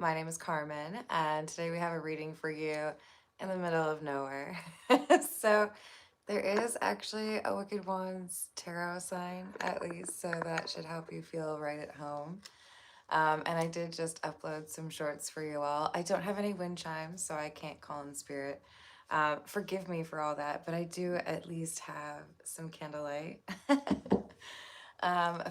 My name is Carmen, and today we have a reading for you in the middle of nowhere. So, there is actually a Wicked Ones tarot sign, at least, so that should help you feel right at home. And I did just upload some shorts for you all. I don't have any wind chimes, so I can't call in spirit. Forgive me for all that, but I do at least have some candlelight.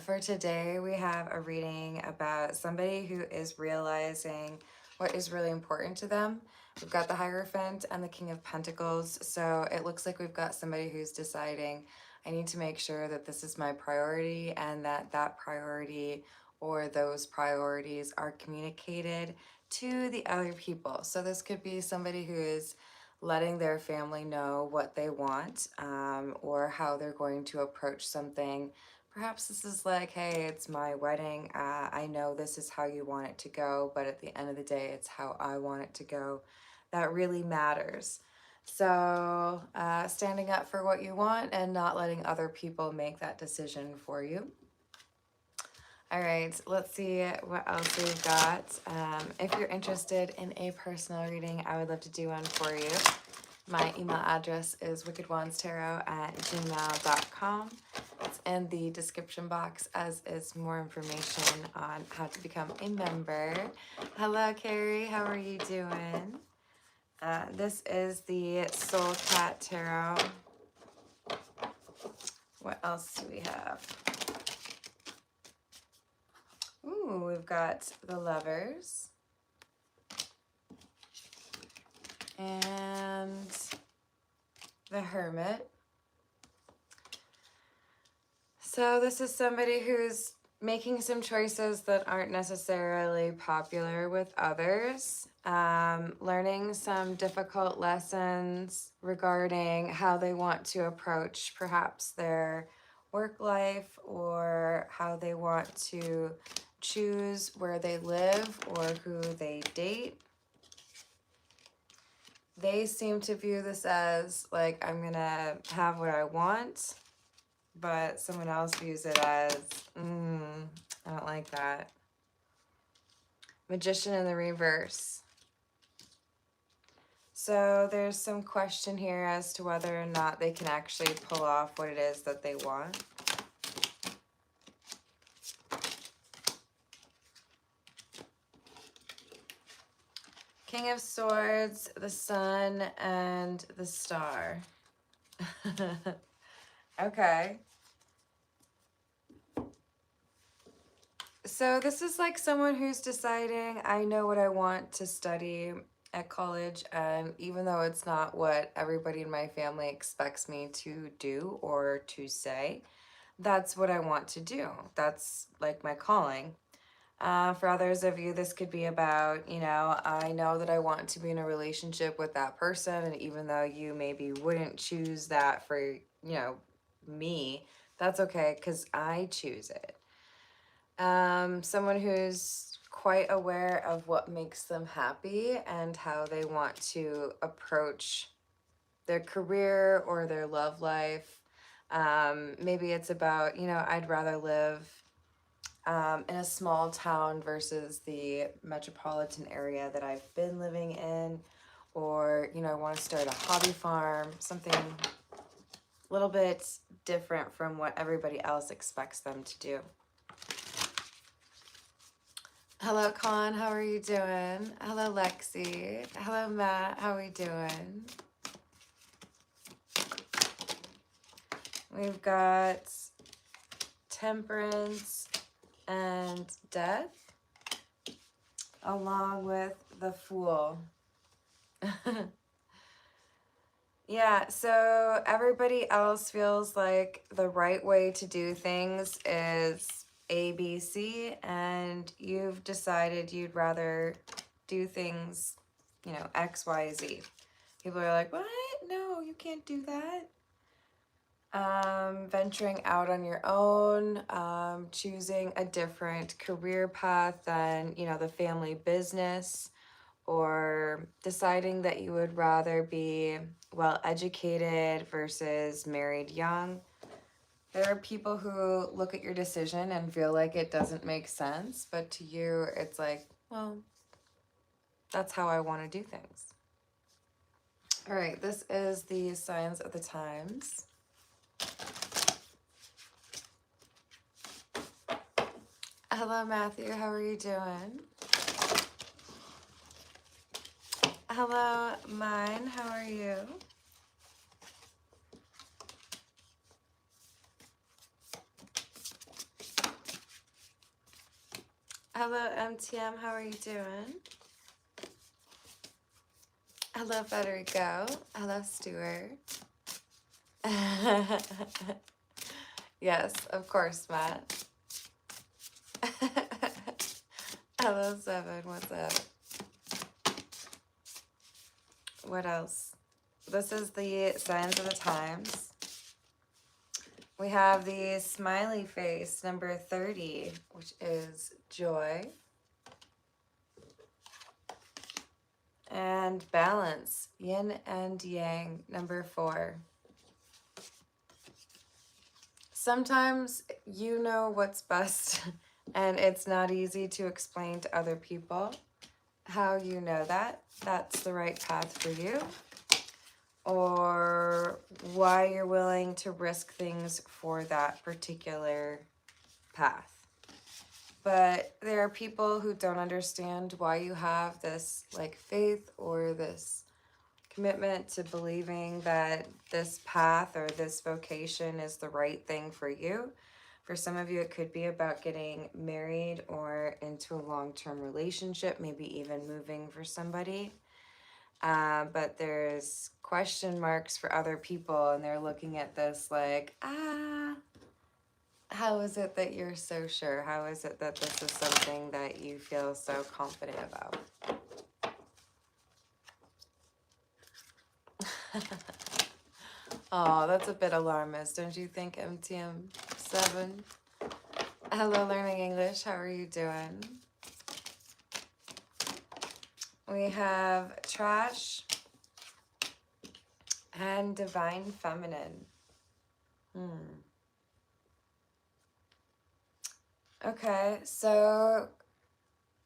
For today, we have a reading about somebody who is realizing what is really important to them. We've got the Hierophant and the King of Pentacles, so it looks like we've got somebody who's deciding, I need to make sure that this is my priority and that that priority or those priorities are communicated to the other people. So this could be somebody who is letting their family know what they want, or how they're going to approach something. Perhaps this is like, hey, it's my wedding. I know this is how you want it to go, but at the end of the day, it's how I want it to go. That really matters. So, standing up for what you want and not letting other people make that decision for you. All right, let's see what else we've got. If you're interested in a personal reading, I would love to do one for you. My email address is wickedonestarot@gmail.com. It's in the description box, as is more information on how to become a member. Hello, Carrie. How are you doing? This is the Soul Cat Tarot. What else do we have? Ooh, we've got the Lovers. And the Hermit. So this is somebody who's making some choices that aren't necessarily popular with others, learning some difficult lessons regarding how they want to approach perhaps their work life, or how they want to choose where they live or who they date. They seem to view this as like, I'm gonna have what I want, but someone else views it as, I don't like that. Magician in the reverse. So there's some question here as to whether or not they can actually pull off what it is that they want. King of Swords, the Sun, and the Star. Okay. So this is like someone who's deciding, I know what I want to study at college, and even though it's not what everybody in my family expects me to do or to say, that's what I want to do. That's like my calling. For others of you, this could be about, I know that I want to be in a relationship with that person, and even though you maybe wouldn't choose that for, me, that's okay because I choose it. Someone who's quite aware of what makes them happy and how they want to approach their career or their love life. Maybe it's about, I'd rather live in a small town versus the metropolitan area that I've been living in, or, I want to start a hobby farm, something a little bit different from what everybody else expects them to do. Hello, Con. How are you doing? Hello, Lexi. Hello, Matt. How are we doing? We've got Temperance and Death, along with the Fool. Yeah, so everybody else feels like the right way to do things is A, B, C, and you've decided you'd rather do things, X, Y, Z. People are like, what? No, you can't do that. Venturing out on your own, choosing a different career path than, the family business, or deciding that you would rather be well educated versus married young. There are people who look at your decision and feel like it doesn't make sense, but to you, it's like, well, That's how I want to do things. All right, this is the signs of the times. Hello, Matthew. How are you doing? Hello, Mine. How are you? Hello, MTM. How are you doing? Hello, Federico. Hello, Stuart. Yes, of course, Matt. Hello, Seven. What's up? What else? This is the signs of the times. We have the smiley face, number 30, which is joy. And balance, yin and yang, number 4. Sometimes you know what's best, and it's not easy to explain to other people how you know that that's the right path for you, or why you're willing to risk things for that particular path. But there are people who don't understand why you have this like faith or this commitment to believing that this path or this vocation is the right thing for you. For some of you, it could be about getting married or into a long-term relationship, maybe even moving for somebody. But there's question marks for other people, and they're looking at this like, how is it that you're so sure? How is it that this is something that you feel so confident about? Oh, that's a bit alarmist, don't you think, MTM7? Hello, Learning English. How are you doing? We have trash and divine feminine. Okay, so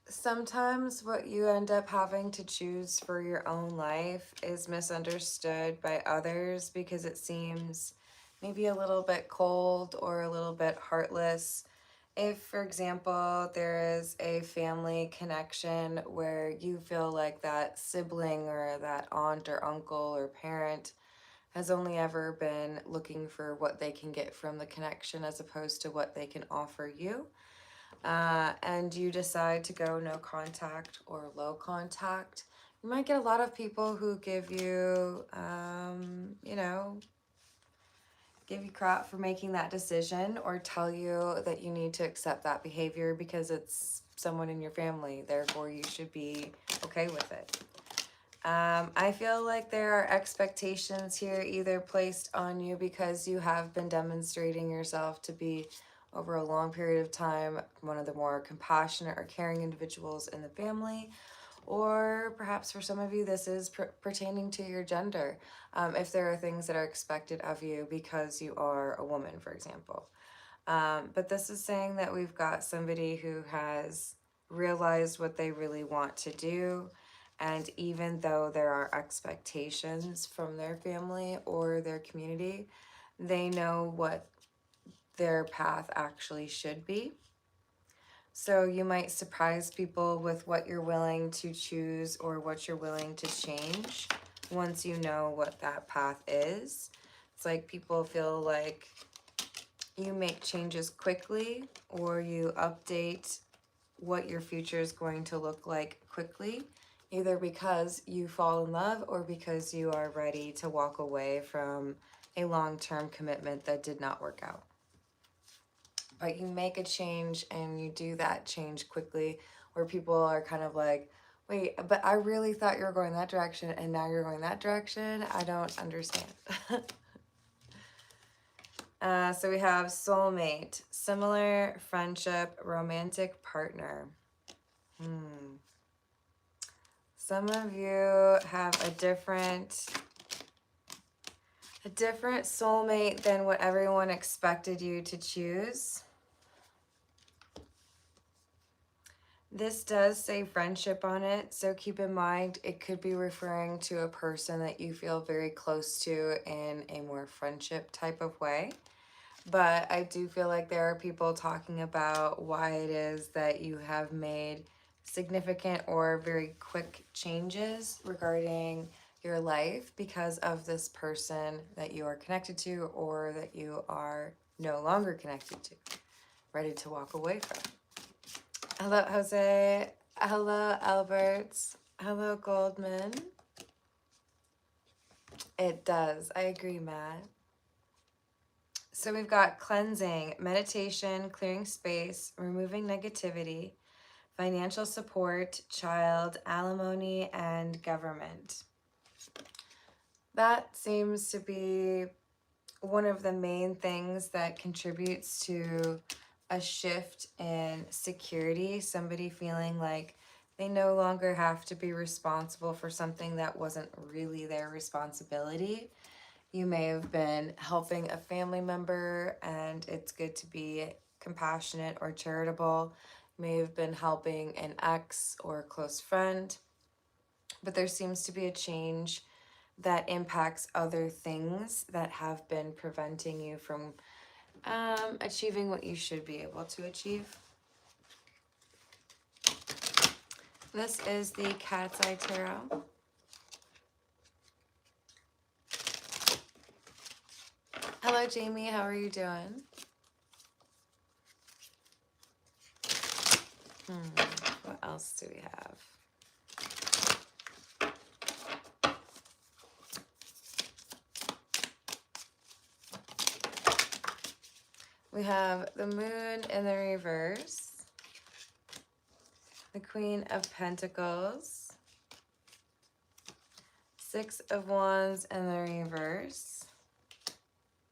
sometimes what you end up having to choose for your own life is misunderstood by others because it seems maybe a little bit cold or a little bit heartless. If, for example, there is a family connection where you feel like that sibling or that aunt or uncle or parent has only ever been looking for what they can get from the connection as opposed to what they can offer you, and you decide to go no contact or low contact, you might get a lot of people who give you, give you crap for making that decision or tell you that you need to accept that behavior because it's someone in your family, therefore you should be okay with it. I feel like there are expectations here either placed on you because you have been demonstrating yourself to be, over a long period of time, one of the more compassionate or caring individuals in the family, or perhaps for some of you this is pertaining to your gender, if there are things that are expected of you because you are a woman, for example. But this is saying that we've got somebody who has realized what they really want to do, and even though there are expectations from their family or their community, they know what their path actually should be. So you might surprise people with what you're willing to choose or what you're willing to change once you know what that path is. It's like people feel like you make changes quickly or you update what your future is going to look like quickly, either because you fall in love or because you are ready to walk away from a long-term commitment that did not work out. But you make a change and you do that change quickly, where people are kind of like, wait, but I really thought you were going that direction and now you're going that direction. I don't understand. So we have soulmate, similar, friendship, romantic partner. Some of you have a different soulmate than what everyone expected you to choose. This does say friendship on it, so keep in mind it could be referring to a person that you feel very close to in a more friendship type of way. But I do feel like there are people talking about why it is that you have made significant or very quick changes regarding your life because of this person that you are connected to or that you are no longer connected to, ready to walk away from. Hello, Jose. Hello, Albert. Hello, Goldman. It does. I agree, Matt. So we've got cleansing, meditation, clearing space, removing negativity, financial support, child, alimony, and government. That seems to be one of the main things that contributes to a shift in security, somebody feeling like they no longer have to be responsible for something that wasn't really their responsibility. You may have been helping a family member and it's good to be compassionate or charitable. You may have been helping an ex or a close friend, but there seems to be a change that impacts other things that have been preventing you from achieving what you should be able to achieve. This is the Cat's Eye Tarot. Hello, Jamie. How are you doing? What else do we have? We have the Moon in the reverse, the Queen of Pentacles, Six of Wands in the reverse,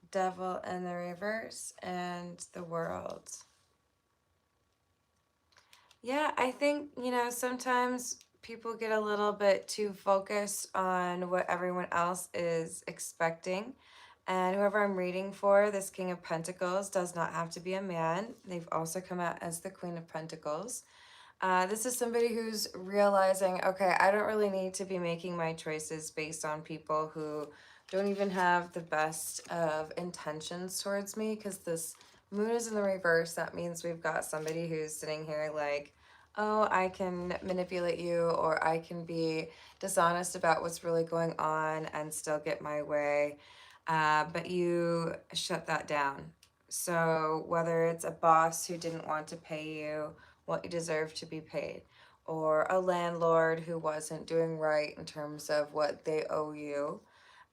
Devil in the reverse, and the World. Yeah, I think, sometimes people get a little bit too focused on what everyone else is expecting. And whoever I'm reading for, this King of Pentacles, does not have to be a man. They've also come out as the Queen of Pentacles. This is somebody who's realizing, okay, I don't really need to be making my choices based on people who don't even have the best of intentions towards me, because this Moon is in the reverse. That means we've got somebody who's sitting here like, oh, I can manipulate you, or I can be dishonest about what's really going on and still get my way. But you shut that down. So whether it's a boss who didn't want to pay you what you deserve to be paid, or a landlord who wasn't doing right in terms of what they owe you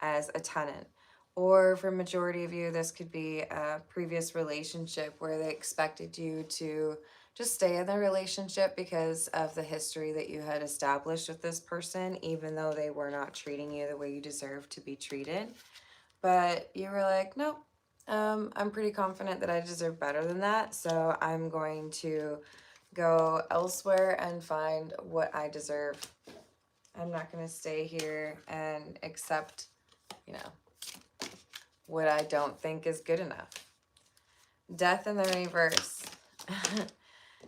as a tenant, or for majority of you, this could be a previous relationship where they expected you to just stay in the relationship because of the history that you had established with this person, even though they were not treating you the way you deserve to be treated. But you were like, nope, I'm pretty confident that I deserve better than that, so I'm going to go elsewhere and find what I deserve. I'm not going to stay here and accept, what I don't think is good enough. Death in the reverse.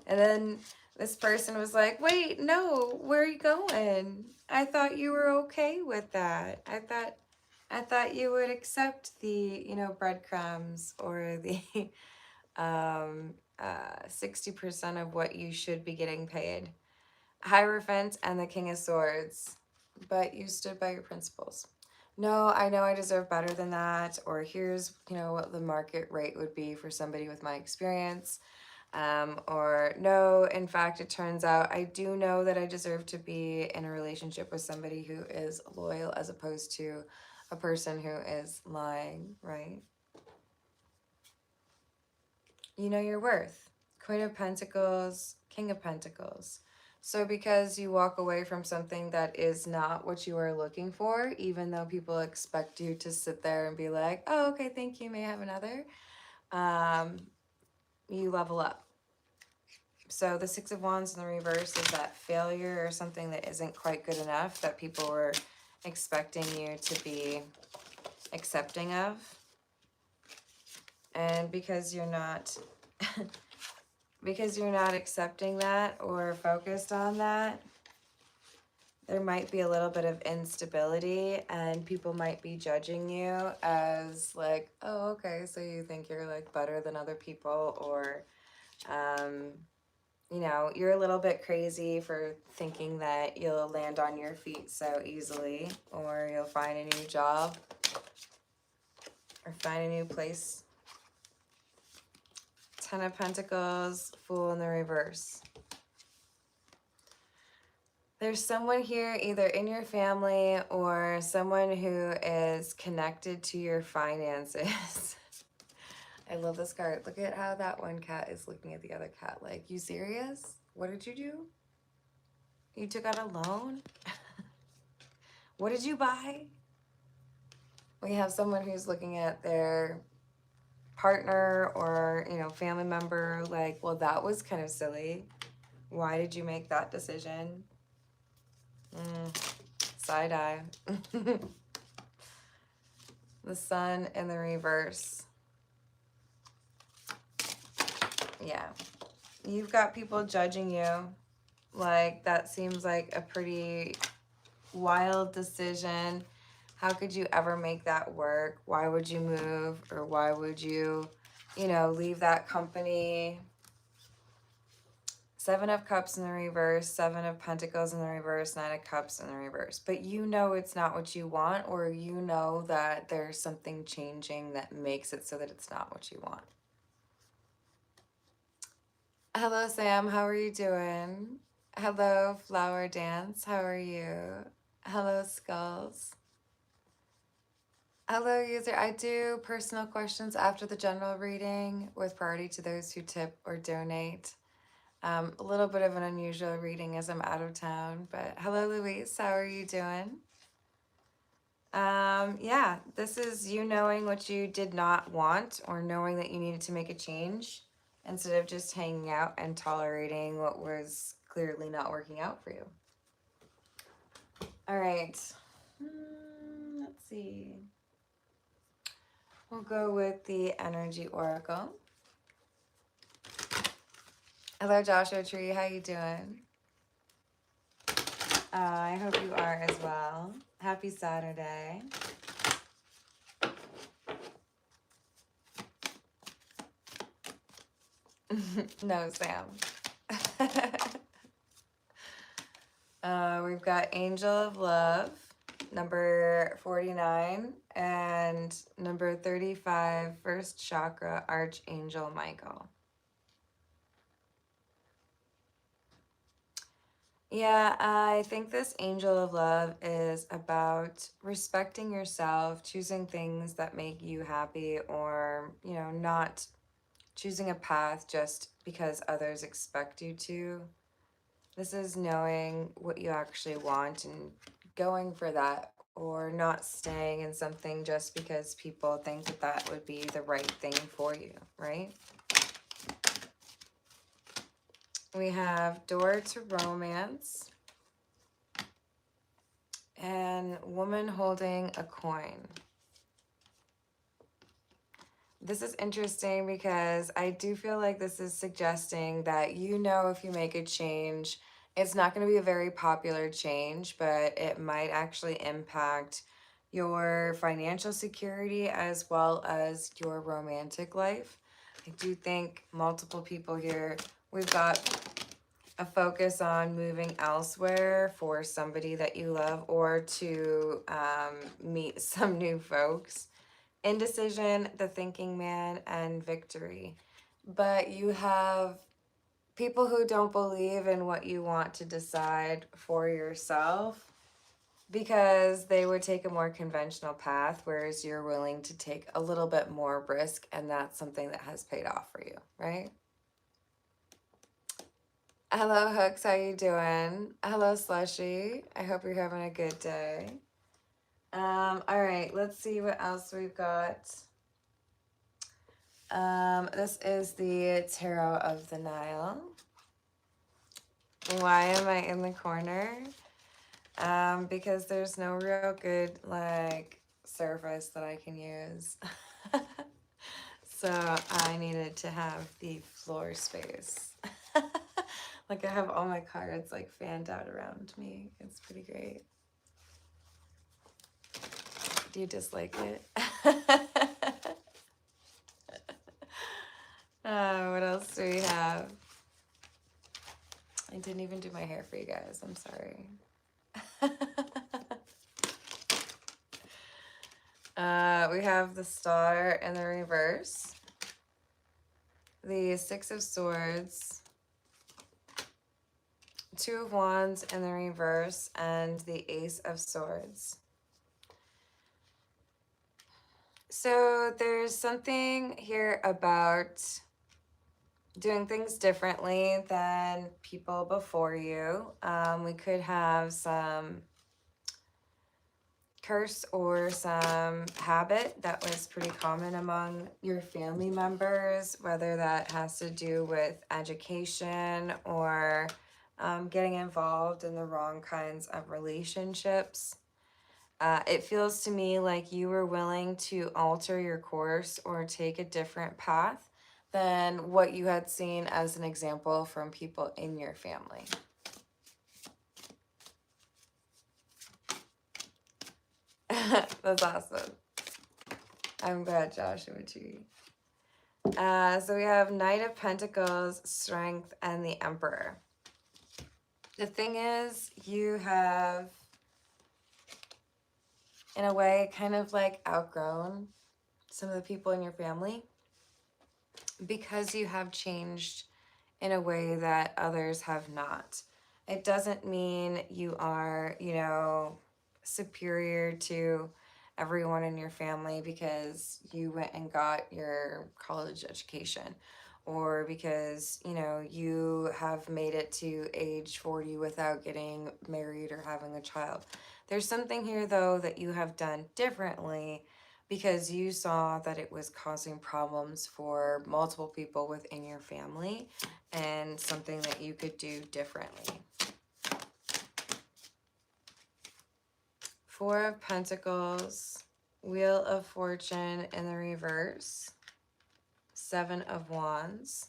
And then this person was like, wait, no, where are you going? I thought you were okay with that. I thought you would accept the, breadcrumbs or the 60% of what you should be getting paid. Hierophant and the King of Swords. But you stood by your principles. No, I know I deserve better than that. Or here's, what the market rate would be for somebody with my experience. Or no, in fact, it turns out I do know that I deserve to be in a relationship with somebody who is loyal as opposed to a person who is lying, right? You know your worth. Queen of Pentacles, King of Pentacles. So because you walk away from something that is not what you are looking for, even though people expect you to sit there and be like, oh, okay, thank you, may I have another? You level up. So the Six of Wands in the reverse is that failure or something that isn't quite good enough that people were expecting you to be accepting of. And because you're not because you're not accepting that or focused on that, there might be a little bit of instability and people might be judging you as like, oh, okay, so you think you're like better than other people, or, you know, you're a little bit crazy for thinking that you'll land on your feet so easily, or you'll find a new job or find a new place. Ten of Pentacles, Fool in the reverse. There's someone here either in your family or someone who is connected to your finances. I love this card. Look at how that one cat is looking at the other cat. Like, you serious? What did you do? You took out a loan? What did you buy? We have someone who's looking at their partner or, you know, family member like, well, that was kind of silly. Why did you make that decision? Side eye. The Sun in the reverse. Yeah. You've got people judging you. Like, that seems like a pretty wild decision. How could you ever make that work? Why would you move? Or why would you, you know, leave that company? Seven of Cups in the reverse, Seven of Pentacles in the reverse, Nine of Cups in the reverse. But you know it's not what you want, or you know that there's something changing that makes it so that it's not what you want. Hello, Sam. How are you doing? Hello, Flower Dance. How are you? Hello, Skulls. Hello, user. I do personal questions after the general reading with priority to those who tip or donate. A little bit of an unusual reading as I'm out of town, but hello, Louise. How are you doing? Yeah, this is you knowing what you did not want or knowing that you needed to make a change instead of just hanging out and tolerating what was clearly not working out for you. All right. Let's see. We'll go with the Energy Oracle. Hello, Joshua Tree. How you doing? I hope you are as well. Happy Saturday. No, Sam. We've got Angel of Love, number 49, and number 35, First Chakra, Archangel Michael. Yeah, I think this Angel of Love is about respecting yourself, choosing things that make you happy, or, you know, not choosing a path just because others expect you to. This is knowing what you actually want and going for that, or not staying in something just because people think that that would be the right thing for you, right? We have Door to Romance and Woman Holding a Coin. This is interesting because I do feel like this is suggesting that, you know, if you make a change, it's not going to be a very popular change, but it might actually impact your financial security as well as your romantic life. I do think multiple people here, we've got a focus on moving elsewhere for somebody that you love, or to meet some new folks. Indecision, the Thinking Man, and Victory. But you have people who don't believe in what you want to decide for yourself because they would take a more conventional path, whereas you're willing to take a little bit more risk, and that's something that has paid off for you, right? Hello, Hooks. How you doing? Hello, Slushy. I hope you're having a good day. All right, let's see what else we've got. This is the Tarot of the Nile. Why am I in the corner? Because there's no real good, like, surface that I can use. So I needed to have the floor space. Like I have all my cards like fanned out around me. It's pretty great. Do you dislike it? What else do we have? I didn't even do my hair for you guys. I'm sorry. We have the Star in the reverse, the Six of Swords, Two of Wands in the reverse, and the Ace of Swords. So there's something here about doing things differently than people before you. We could have some curse or some habit that was pretty common among your family members, whether that has to do with education or getting involved in the wrong kinds of relationships. It feels to me like you were willing to alter your course or take a different path than what you had seen as an example from people in your family. That's awesome. I'm glad Josh would agree. So we have Knight of Pentacles, Strength, and the Emperor. The thing is, you have, in a way, kind of like outgrown some of the people in your family because you have changed in a way that others have not. It doesn't mean you are, you know, superior to everyone in your family because you went and got your college education, or because, you know, you have made it to age 40 without getting married or having a child. There's something here, though, that you have done differently because you saw that it was causing problems for multiple people within your family, and something that you could do differently. Four of Pentacles, Wheel of Fortune in the reverse, Seven of Wands,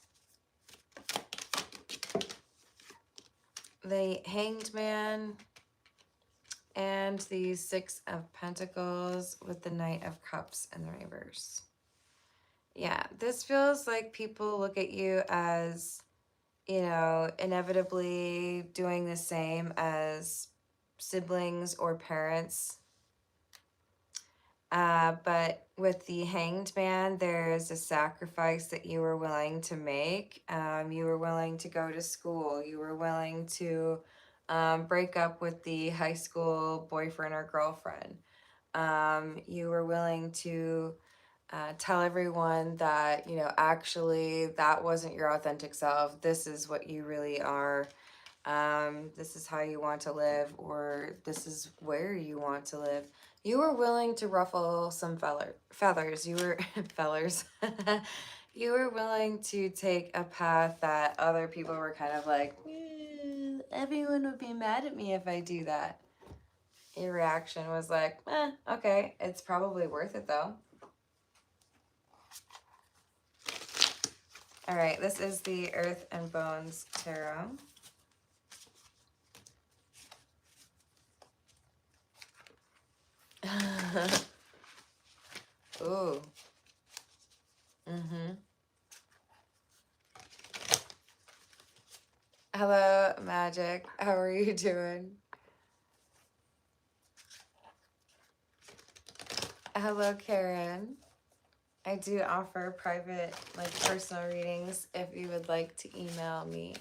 the Hanged Man, and the Six of Pentacles with the Knight of Cups in the reverse. Yeah, this feels like people look at you as, you know, inevitably doing the same as siblings or parents. But with the Hanged Man, there's a sacrifice that you were willing to make. You were willing to go to school. You were willing to break up with the high school boyfriend or girlfriend. You were willing to tell everyone that, you know, actually that wasn't your authentic self. This is what you really are. This is how you want to live, or this is where you want to live. You were willing to ruffle some feathers. You were fellers. You were willing to take a path that other people were kind of like, everyone would be mad at me if I do that. Your reaction was like, okay, it's probably worth it though. All right, this is the Earth and Bones Tarot. Ooh. Hello, Magic. How are you doing? Hello, Karen. I do offer private, like, personal readings if you would like to email me.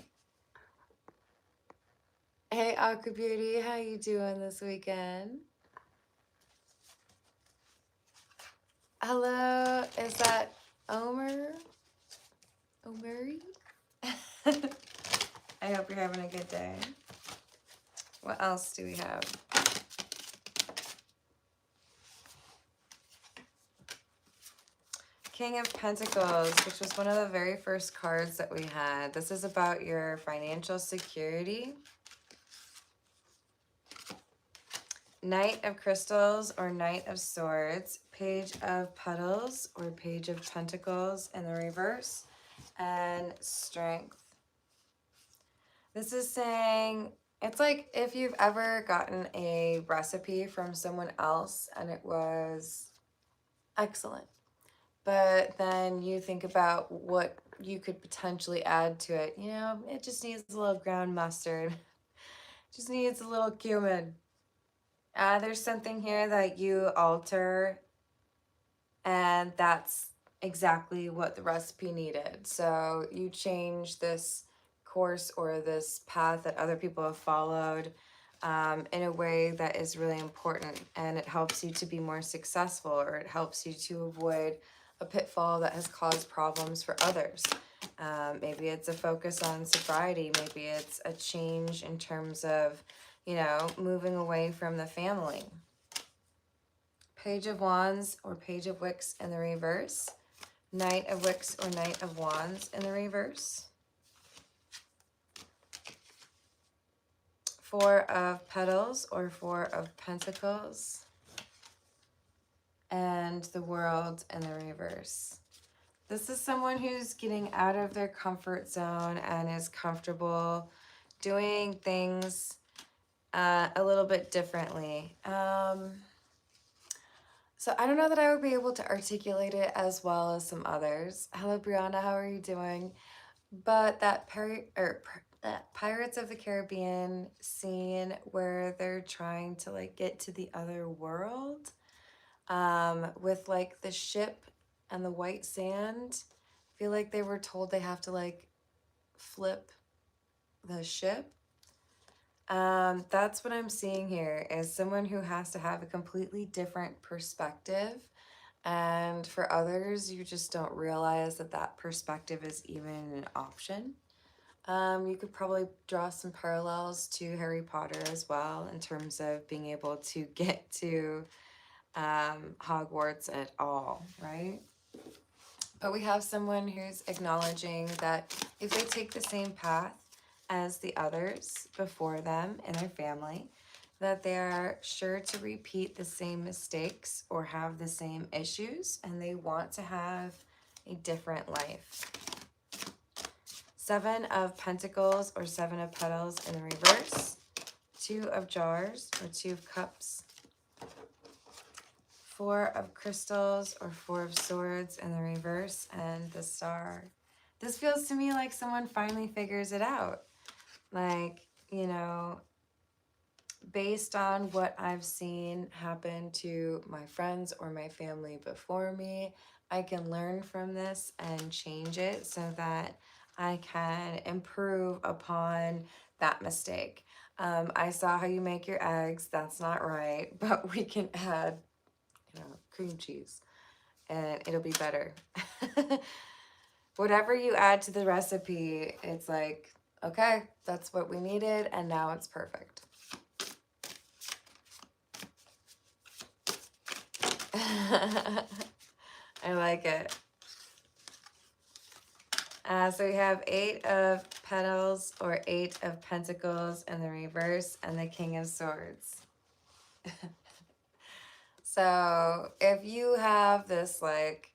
Hey, Aqua Beauty, how you doing this weekend? Hello, is that Omeri? I hope you're having a good day. What else do we have? King of Pentacles, which was one of the very first cards that we had. This is about your financial security. Knight of Crystals or Knight of Swords, Page of Petals or Page of Pentacles in the reverse, and Strength. This is saying, it's like if you've ever gotten a recipe from someone else and it was excellent, but then you think about what you could potentially add to it. You know, it just needs a little ground mustard, just needs a little cumin. There's something here that you alter, and that's exactly what the recipe needed. So you change this course or this path that other people have followed in a way that is really important, and it helps you to be more successful, or it helps you to avoid a pitfall that has caused problems for others. Maybe it's a focus on sobriety. Maybe it's a change in terms of, you know, moving away from the family. Page of Wands or Page of Wicks in the reverse. Knight of Wicks or Knight of Wands in the reverse. Four of Petals or Four of Pentacles. And the World in the reverse. This is someone who's getting out of their comfort zone and is comfortable doing things a little bit differently. So I don't know that I would be able to articulate it as well as some others. Hello, Brianna, how are you doing? But that Pirates of the Caribbean scene where they're trying to like get to the other world, with like the ship and the white sand. I feel like they were told they have to like flip the ship. That's what I'm seeing here, is someone who has to have a completely different perspective. And for others, you just don't realize that that perspective is even an option. You could probably draw some parallels to Harry Potter as well, in terms of being able to get to Hogwarts at all, right? But we have someone who's acknowledging that if they take the same path as the others before them in their family, that they are sure to repeat the same mistakes or have the same issues, and they want to have a different life. Seven of Pentacles or Seven of Petals in the reverse. Two of Jars or Two of Cups. Four of Crystals or Four of Swords in the reverse, and the Star. This feels to me like someone finally figures it out. Like, you know, based on what I've seen happen to my friends or my family before me, I can learn from this and change it so that I can improve upon that mistake. I saw how you make your eggs. That's not right, but we can add, you know, cream cheese and it'll be better. Whatever you add to the recipe, it's like, okay, that's what we needed, and now it's perfect. I like it. So we have Eight of Petals or Eight of Pentacles in the reverse, and the King of Swords. So if you have this like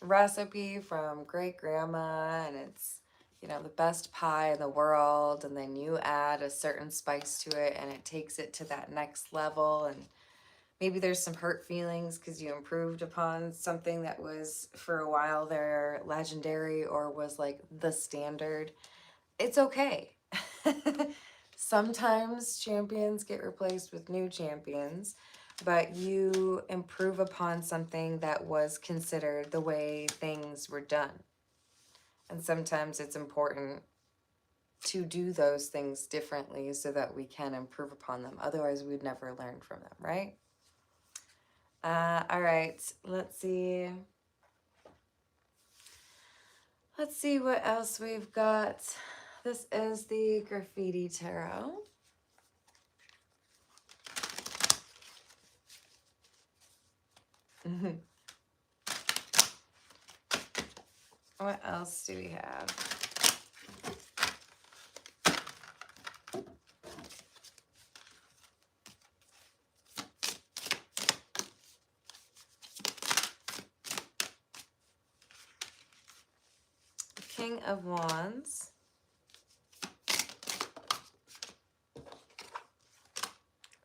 recipe from great grandma and it's, you know, the best pie in the world, and then you add a certain spice to it and it takes it to that next level, and maybe there's some hurt feelings because you improved upon something that was for a while there legendary or was like the standard. It's okay. Sometimes champions get replaced with new champions, but you improve upon something that was considered the way things were done. And sometimes it's important to do those things differently so that we can improve upon them. Otherwise, we'd never learn from them, right? All right, let's see. Let's see what else we've got. This is the Graffiti Tarot. What else do we have? King of Wands.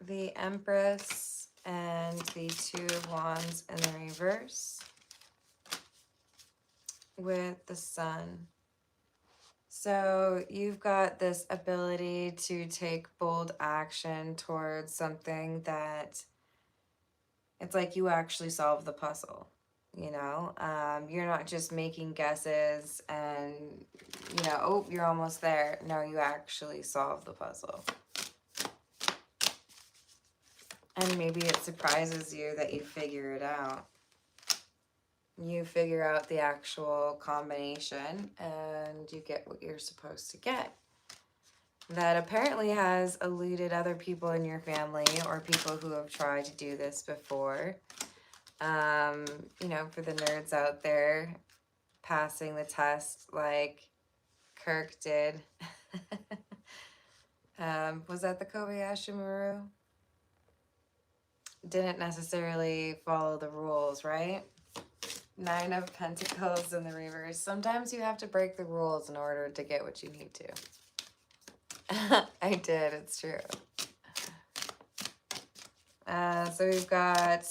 the Empress and the Two of Wands in the reverse with the Sun. So you've got this ability to take bold action towards something that it's like you actually solve the puzzle, you know? You're not just making guesses and, you know, oh, you're almost there. No, you actually solve the puzzle. And maybe it surprises you that you figure it out. You figure out the actual combination and you get what you're supposed to get. That apparently has eluded other people in your family or people who have tried to do this before. You know, for the nerds out there, passing the test like Kirk did. Was that the Kobayashi Maru? Didn't necessarily follow the rules, right? Nine of Pentacles in the reverse. Sometimes you have to break the rules in order to get what you need to. I did, it's true. So we've got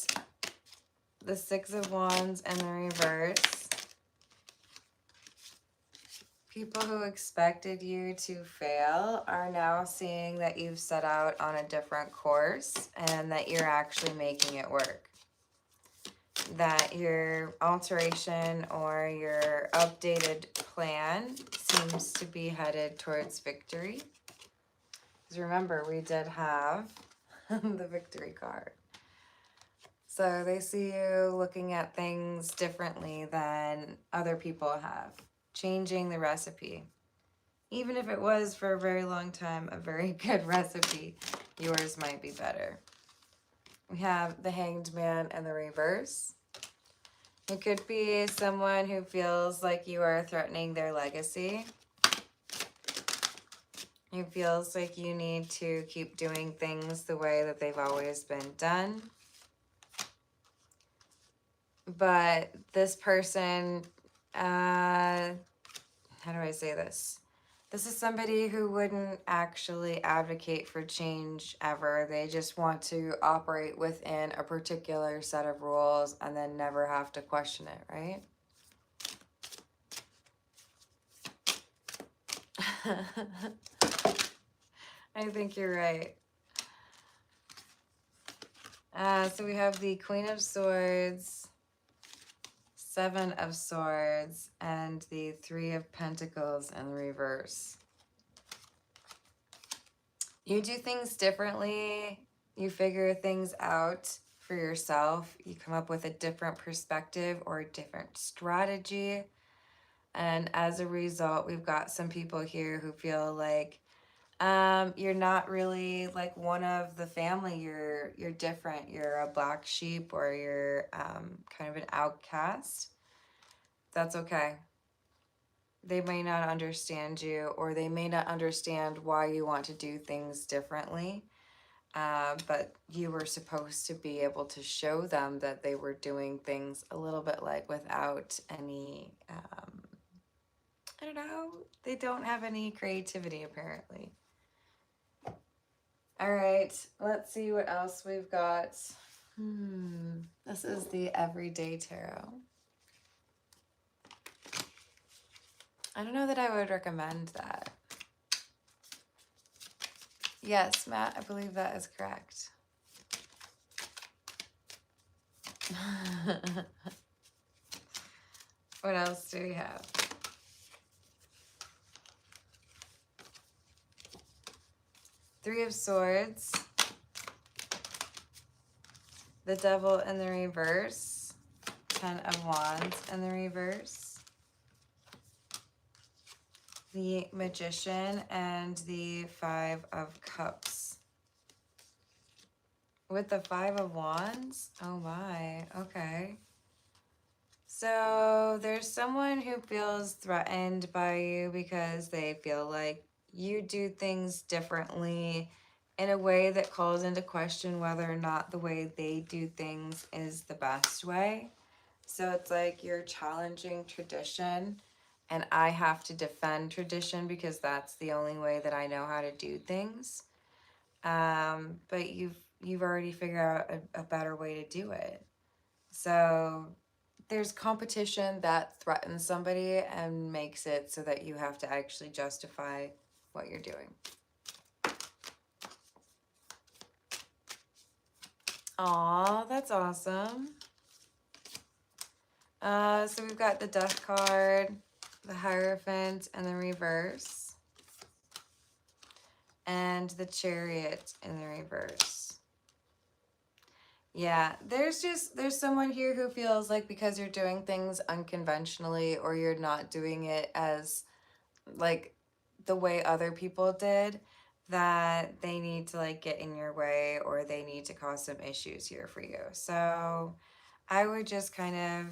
the Six of Wands in the reverse. People who expected you to fail are now seeing that you've set out on a different course and that you're actually making it work. That your alteration or your updated plan seems to be headed towards victory. Because remember, we did have the victory card. So they see you looking at things differently than other people have. Changing the recipe. Even if it was for a very long time a very good recipe, yours might be better. We have the Hanged Man in the reverse. It could be someone who feels like you are threatening their legacy. Who feels like you need to keep doing things the way that they've always been done. But this person, how do I say this? This is somebody who wouldn't actually advocate for change ever. They just want to operate within a particular set of rules and then never have to question it, right? I think you're right. So we have the Queen of Swords, Seven of Swords, and the Three of Pentacles in the reverse. You do things differently. You figure things out for yourself. You come up with a different perspective or a different strategy. And as a result, we've got some people here who feel like you're not really like one of the family. You're different. You're a black sheep or you're kind of an outcast. That's okay. They may not understand you or they may not understand why you want to do things differently. But you were supposed to be able to show them that they were doing things a little bit like without any, I don't know, they don't have any creativity apparently. All right, let's see what else we've got. This is the Everyday Tarot. I don't know that I would recommend that. Yes, Matt, I believe that is correct. What else do we have? Three of Swords, the Devil in the reverse, Ten of Wands in the reverse, the Magician, and the Five of Cups. With the Five of Wands? Oh my, okay. So there's someone who feels threatened by you because they feel like you do things differently in a way that calls into question whether or not the way they do things is the best way. So it's like you're challenging tradition and I have to defend tradition because that's the only way that I know how to do things. But you've already figured out a better way to do it. So there's competition that threatens somebody and makes it so that you have to actually justify what you're doing. Aw, that's awesome. So we've got the Death card, the Hierophant, and the reverse, and the Chariot in the reverse. Yeah, there's someone here who feels like because you're doing things unconventionally, or you're not doing it as like the way other people did, that they need to like get in your way, or they need to cause some issues here for you. So I would just kind of,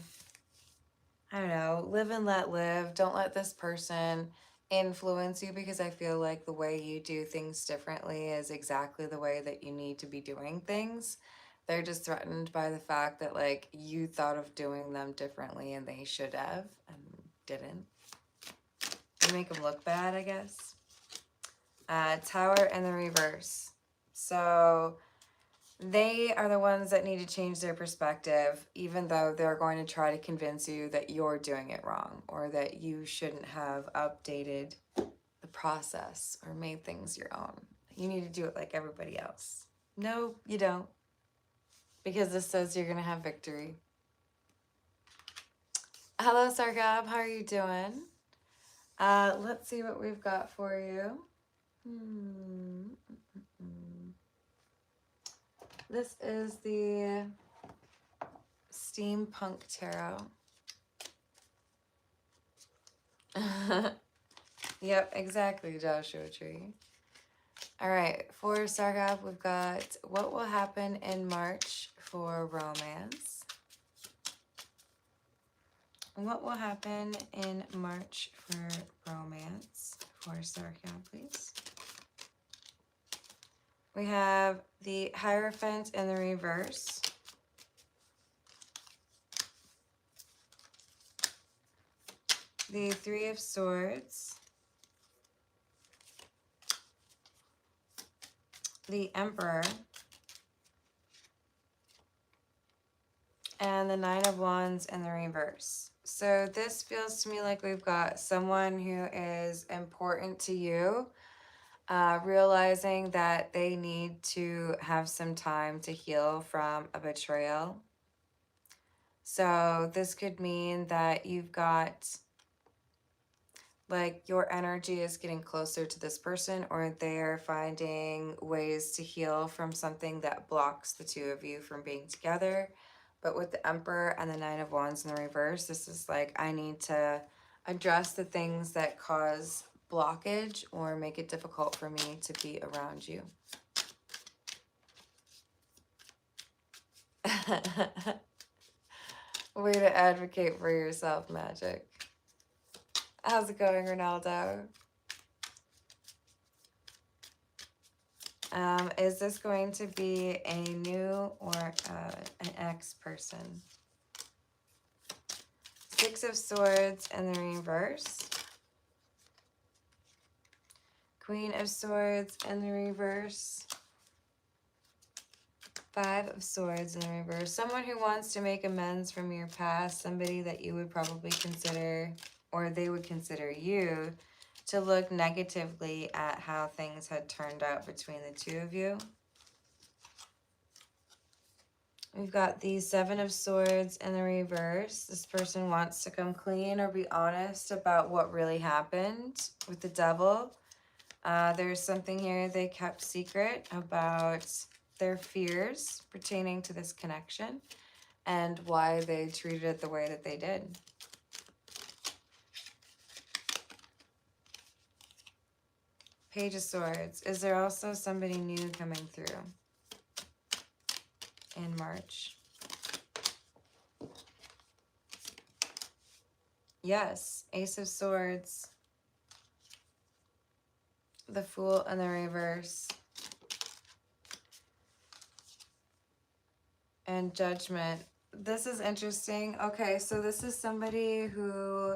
I don't know, live and let live. Don't let this person influence you, because I feel like the way you do things differently is exactly the way that you need to be doing things. They're just threatened by the fact that like you thought of doing them differently and they should have and didn't. You make them look bad, I guess. Tower in the reverse. So they are the ones that need to change their perspective, even though they're going to try to convince you that you're doing it wrong, or that you shouldn't have updated the process or made things your own. You need to do it like everybody else. No, you don't. Because this says you're going to have victory. Hello, Sargab. How are you doing? Let's see what we've got for you. This is the Steampunk Tarot. Yep, exactly, Joshua Tree. All right, for Sargab, we've got what will happen in March for romance. What will happen in March for romance for Sargab, please? We have the Hierophant in the reverse. The Three of Swords. The Emperor. And the Nine of Wands in the reverse. So this feels to me like we've got someone who is important to you, realizing that they need to have some time to heal from a betrayal. So this could mean that you've got, like, your energy is getting closer to this person, or they're finding ways to heal from something that blocks the two of you from being together. But with the Emperor and the Nine of Wands in the reverse, this is like, I need to address the things that cause blockage or make it difficult for me to be around you. Way to advocate for yourself, Magic. How's it going, Ronaldo? Is this going to be a new or an ex person? Six of Swords in the reverse. Queen of Swords in the reverse. Five of Swords in the reverse. Someone who wants to make amends from your past. Somebody that you would probably consider, or they would consider you, to look negatively at how things had turned out between the two of you. We've got the Seven of Swords in the reverse. This person wants to come clean or be honest about what really happened with the Devil. There's something here they kept secret about their fears pertaining to this connection and why they treated it the way that they did. Page of Swords. Is there also somebody new coming through in March? Yes. Ace of Swords. The Fool in the reverse. And Judgment. This is interesting. Okay, so this is somebody who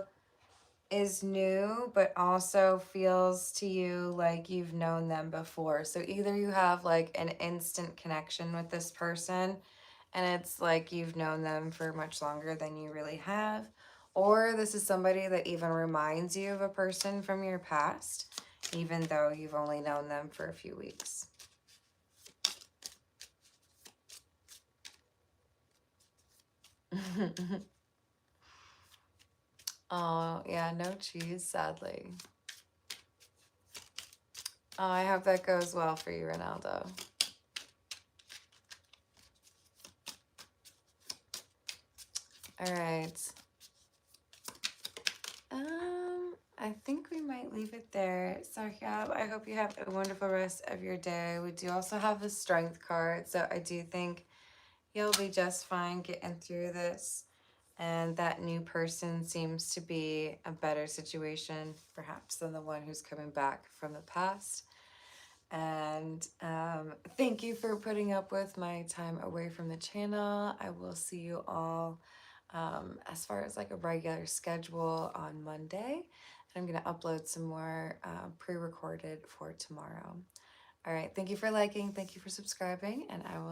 is new, but also feels to you like you've known them before. So either you have like an instant connection with this person and it's like you've known them for much longer than you really have, or this is somebody that even reminds you of a person from your past, even though you've only known them for a few weeks. Oh, yeah, no cheese, sadly. Oh, I hope that goes well for you, Ronaldo. All right. I think we might leave it there. So yeah, I hope you have a wonderful rest of your day. We do also have a strength card, so I do think you'll be just fine getting through this. And that new person seems to be a better situation, perhaps, than the one who's coming back from the past. And thank you for putting up with my time away from the channel. I will see you all as far as like a regular schedule on Monday. And I'm going to upload some more pre-recorded for tomorrow. All right. Thank you for liking. Thank you for subscribing. And I will